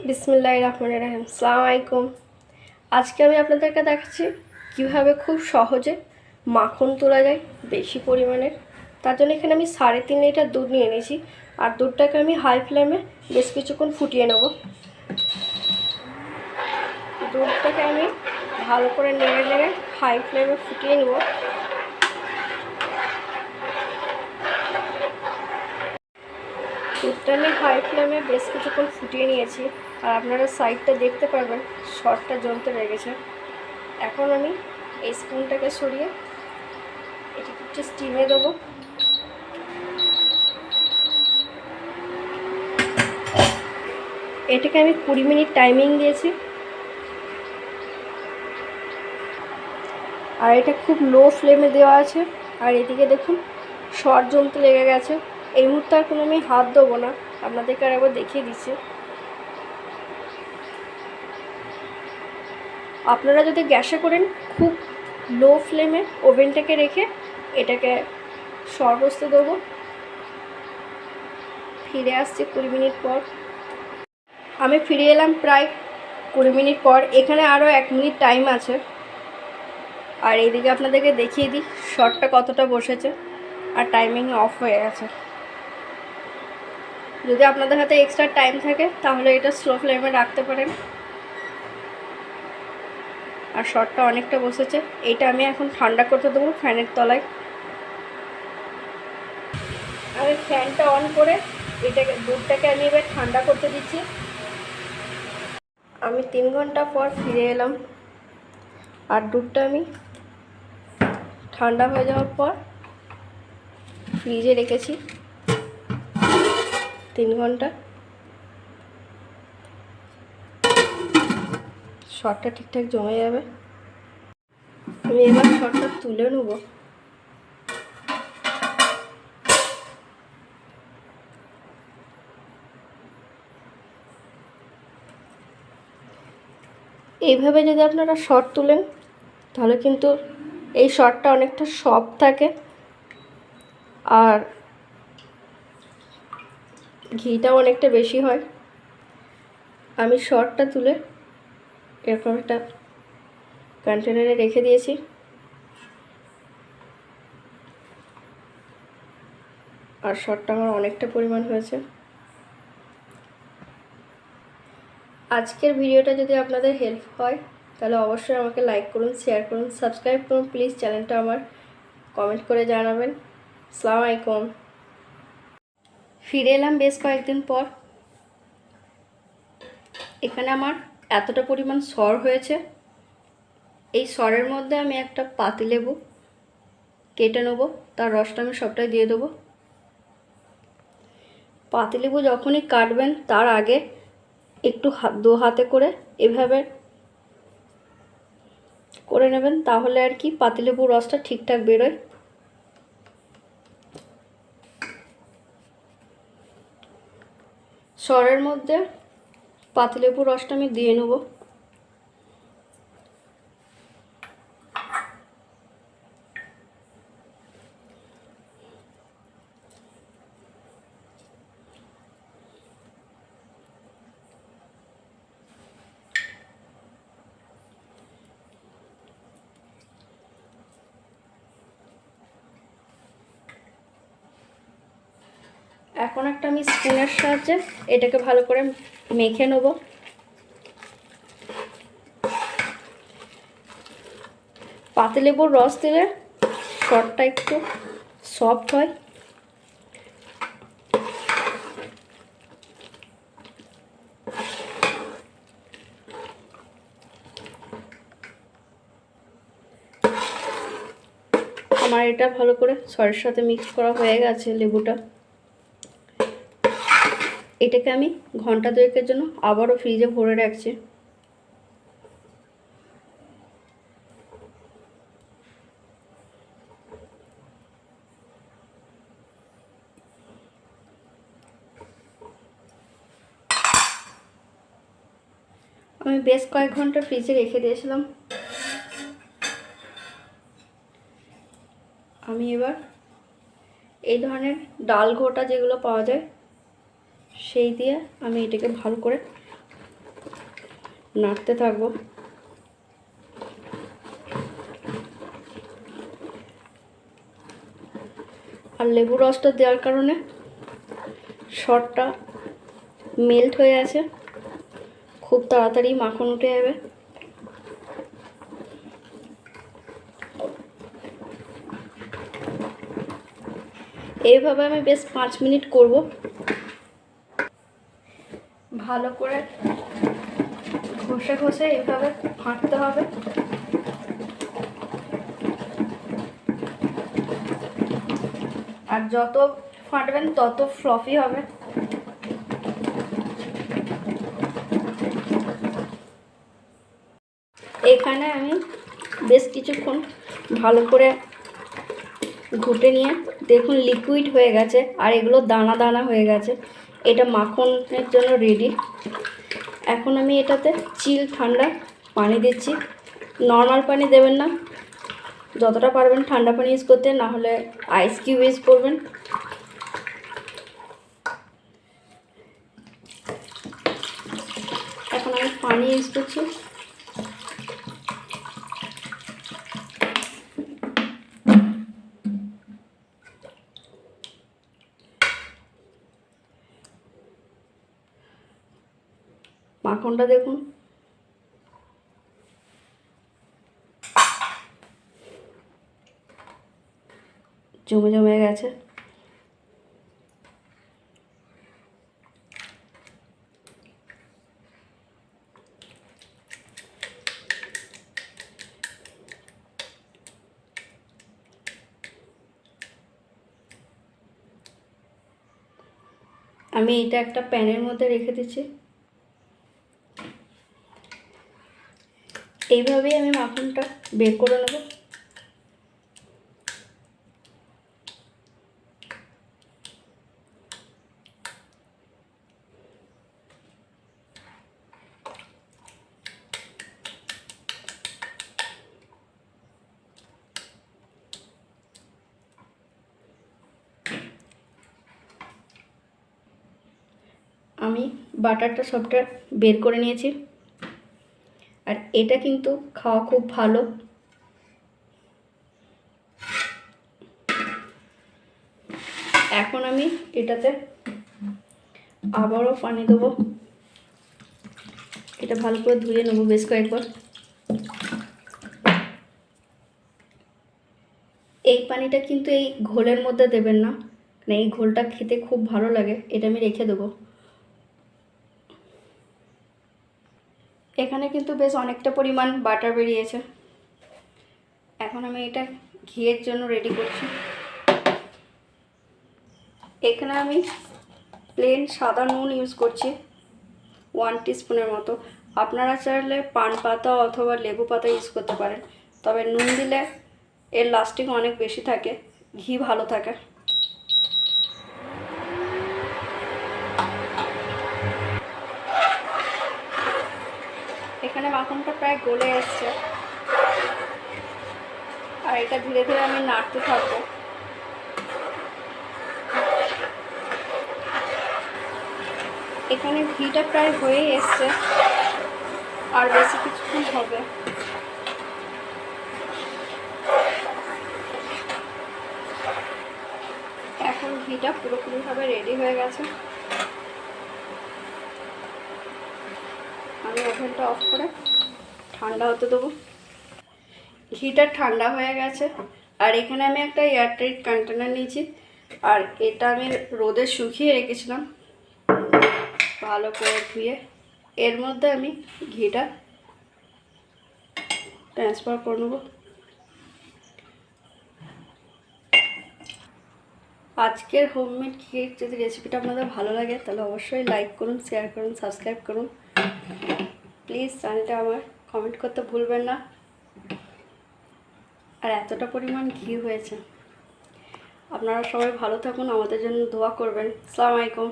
বিসমিল্লাহির রহমানির রহিম। আসসালামু আলাইকুম। আজকে আমি আপনাদেরকে দেখাচ্ছি কিভাবে খুব সহজে মাখন তোলা যায় বেশি পরিমাণের। তার জন্য এখানে আমি 3.5 লিটার দুধ নিয়ে নিয়েছি, আর দুধটাকে আমি হাই ফ্লেমে বেশ কিছুক্ষণ ফুটিয়ে নেব। দুধটাকে আমি ভালো করে নেড়ে নেড়ে হাই ফ্লেমে ফুটিয়ে নেব। দুধটা আমি হাই ফ্লেমে বেশ কিছুক্ষণ ফুটিয়ে নিয়েছি, আর আপনারা সাইডটা দেখতে পারবেন শর্টটা জ্বলতে লেগেছে। এখন আমি এই স্পুনটাকে সরিয়ে এটাকে একটু স্টিমে দেবো। এটাকে আমি 20 মিনিট টাইমিং দিয়েছি, আর এটা খুব লো ফ্লেমে দেওয়া আছে। আর এদিকে দেখুন শর্ট জ্বলতে লেগে গেছে। এই মুহূর্তে আর কোনো আমি হাত দেবো না, আপনাদেরকে আর একবার দেখিয়ে দিচ্ছি। আপনারা যদি গ্যাসে করেন খুব লো ফ্লেমে ওভেনটাকে রেখে এটাকে শর্ট বসতে দেবো। ফিরে আসছি 20 মিনিট পর। আমি ফিরে এলাম প্রায় 20 মিনিট পর। এখানে আরও 1 মিনিট টাইম আছে। আর এইদিকে আপনাদেরকে দেখিয়ে দিই শর্টটা কতটা বসেছে, আর টাইমিং অফ হয়ে গেছে। যদি আপনাদের হাতে এক্সট্রা টাইম থাকে তাহলে এটা স্লো ফ্লেমে রাখতে পারেন। আর শর্টটা অনেকটা বসেছে। এইটা আমি এখন ঠান্ডা করতে দেবো ফ্যানের তলায়। আমি ফ্যানটা অন করে দুধটাকে আমি এবার ঠান্ডা করতে দিচ্ছি। আমি 3 ঘন্টা পর ফিরে এলাম, আর দুধটা আমি ঠান্ডা হয়ে যাওয়ার পর ফ্রিজে রেখেছি 3 ঘন্টা। শর্টটা ঠিকঠাক জমে যাবে। আমি এবার শর্টটা তুলে নেব। এইভাবে যদি আপনারা শর্ট তুলেন তাহলে কিন্তু এই শর্টটা অনেকটা সফট থাকে, আর ঘিটাও অনেকটা বেশি হয়। আমি শর্টটা তুলে এরকম একটা কন্টেনারে রেখে দিয়েছি। আর শর্টটা আমার অনেকটা পরিমাণ হয়েছে। আজকের ভিডিওটা যদি আপনাদের হেল্প হয় তাহলে অবশ্যই আমাকে লাইক করুন, শেয়ার করুন, সাবস্ক্রাইব করুন প্লিজ চ্যানেলটা আমার। কমেন্ট করে জানাবেন। আসসালামু আলাইকুম। ফিরে এলাম বেশ কয়েকদিন পর। এখানে আমার এতটা পরিমাণ সর হয়েছে। এই সরের মধ্যে আমি একটা পাতিলেবু কেটে নেবো, তার রসটা আমি সবটাই দিয়ে দেবো। পাতিলেবু যখনই কাটবেন তার আগে একটু দু হাতে করে এভাবে করে নেবেন, তাহলে আর কি পাতিলেবুর রসটা ঠিকঠাক বেরোয়। সরের মধ্যে পাতিলেবুর রসটা আমি দিয়ে নেব। এখন একটা আমি স্পুনের সাহায্যে এটাকে ভালো করে মেখে নেব। পাতিলেবুর রস দিলে শর্টটা একটু সফট হয়। আমার এটা ভালো করে সরের সাথে মিক্স করা হয়ে গেছে লেবুটা। এটাকে আমি ঘন্টা 2 জন্য আবারও ফ্রিজে ভরে রাখছি। আমি বেশ কয়েক ঘন্টা ফ্রিজে রেখে দিয়েছিলাম। আমি এবার এই ধরনের ডাল ঘোটা যেগুলো পাওয়া যায় সেই দিয়ে আমি এটাকে ভালো করে নাড়তে থাকবো। আর লেবু রসটা দেওয়ার কারণে সরটা মেল্ট হয়ে আছে, খুব তাড়াতাড়ি মাখন উঠে যাবে। এইভাবে আমি বেশ 5 মিনিট করব। ভালো করে ঘষে ঘষে এইভাবে ফাটতে হবে। আর যত ফাটবেন তত ফ্লফি হবে। এখানে আমি বেশ কিছুক্ষণ ভালো করে ঘুটে নিয়ে দেখুন লিকুইড হয়ে গেছে, আর এগুলো দানা দানা হয়ে গেছে। এটা মাখনের জন্য রেডি। এখন আমি এটাতে চিল ঠান্ডা পানি দিচ্ছি। নর্মাল পানি দেবেন না, যতটা পারবেন ঠান্ডা পানি ইউজ করতে, না হলে আইস কিউব ইউজ করবেন। এখন আমি পানি ইউজ করছি। মাখনটা দেখুন জমে জমে গেছে। আমি এটা একটা প্যানের মধ্যে রেখে দিচ্ছি। এইভাবেই আমি মাখনটা বের করে নেব। আমি বাটারটা সবটা বের করে নিয়েছি। আর এটা কিন্তু খাওয়া খুব ভালো। এখন আমি এটাতে আবারও পানি দেবো। এটা ভালো করে ধুয়ে নেবো বেশ কয়েকবার। এই পানিটা কিন্তু এই ঘোলের মধ্যে দেবেন না, মানে এই ঘোলটা খেতে খুব ভালো লাগে। এটা আমি রেখে দেবো। এখানে কিন্তু বেশ অনেকটা পরিমাণ বাটার বেরিয়েছে। এখন আমি এটা ঘিয়ের জন্য রেডি করছি। এখানে আমি প্লেন সাদা নুন ইউজ করছি 1 টিস্পুনের মতো। আপনারা চাইলে পান পাতা অথবা লেবু পাতা ইউজ করতে পারেন, তবে নুন দিলে এর লাস্টিং অনেক বেশি থাকে, ঘি ভালো থাকে। এখানে মাখনটা প্রায় গলে এসছে, আর এটা ধীরে ধীরে আমি নাড়তে থাকবো। এখানে ঘিটা প্রায় হয়ে এসছে, আর বেশি কিছুক্ষণ হবে। এখন ঘিটা পুরোপুরিভাবে রেডি হয়ে গেছে। আমি ওভেনটা অফ করে ঠান্ডা হতে দেবো। ঘিটা ঠান্ডা হয়ে গেছে, আর এখানে আমি একটা এয়ারটাইট কন্টেনার নিয়েছি, আর এটা আমি রোদে শুকিয়ে রেখেছিলাম ভালো করে ধুয়ে। এর মধ্যে আমি ঘিটা ট্রান্সফার করে নেব। আজকের হোমমেড ঘির যদি রেসিপিটা আপনাদের ভালো লাগে তাহলে অবশ্যই লাইক করুন, শেয়ার করুন, সাবস্ক্রাইব করুন। প্লিজ চ্যানেলটা আমার কমেন্ট করতে ভুলবেন না। আর এতটা পরিমাণ ঘি হয়েছে। আপনারা সবাই ভালো থাকুন, আমাদের জন্য দোয়া করবেন। আসসালামু আলাইকুম।